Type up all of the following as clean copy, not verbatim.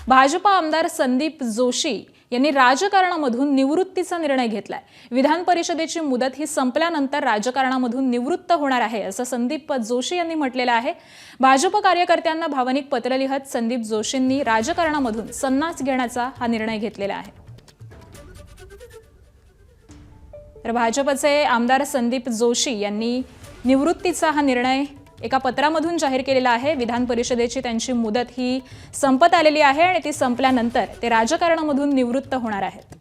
भाजपा आमदार संदीप जोशी यांनी राजकारणामधून निवृत्तीचा निर्णय घेतलाय। विधान परिषदेची मुदत ही संपल्यानंतर राजकारणामधून निवृत्त होणार आहे असं संदीप जोशी यांनी म्हटलेलं आहे। भाजप कार्यकर्त्यांना भावनिक पत्र लिहत संदीप जोशींनी राजकारणामधून संन्यास घेण्याचा हा निर्णय घेतलेला आहे। तर भाजपचे आमदार संदीप जोशी यांनी निवृत्तीचा हा निर्णय एका पत्रामधून जाहीर केलेला आहे। विधान परिषदेची त्यांची मुदत ही संपत आलेली आहे आणि ती संपल्यानंतर ते राजकारणामधून निवृत्त होणार आहेत।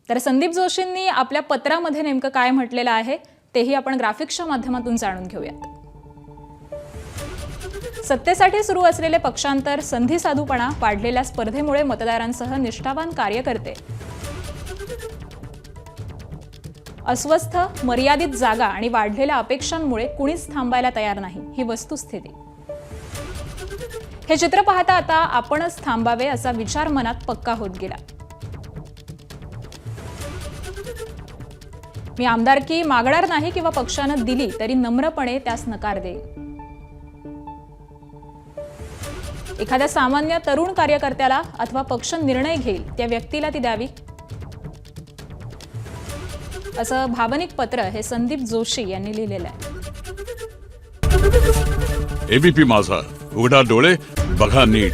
तर संदीप जोशींनी आपल्या पत्रामध्ये नेमकं काय म्हटलेलं आहे तेही आपण ग्राफिक्सच्या माध्यमातून जाणून घेऊयात। सत्तेसाठी सुरू असलेले पक्षांतर, संधी साधूपणा, वाढलेल्या स्पर्धेमुळे मतदारांसह निष्ठावान कार्यकर्ते अस्वस्थ, मर्यादित जागा आणि वाढलेल्या अपेक्षांमुळे कुणीच थांबायला तयार नाही ही वस्तुस्थिती। हे चित्र पाहता आता आपणच थांबावे असा विचार मनात पक्का होत गेला। मी आमदारकी मागणार नाही किंवा पक्षानं दिली तरी नम्रपणे त्यास नकार देईल। एखाद्या सामान्य तरुण कार्यकर्त्याला अथवा पक्ष निर्णय घेईल त्या व्यक्तीला ती द्यावी असं भावनिक पत्र हे संदीप जोशी यांनी लिहिलेलं आहे। एबीपी माझा, उघडा डोळे बघा नीट।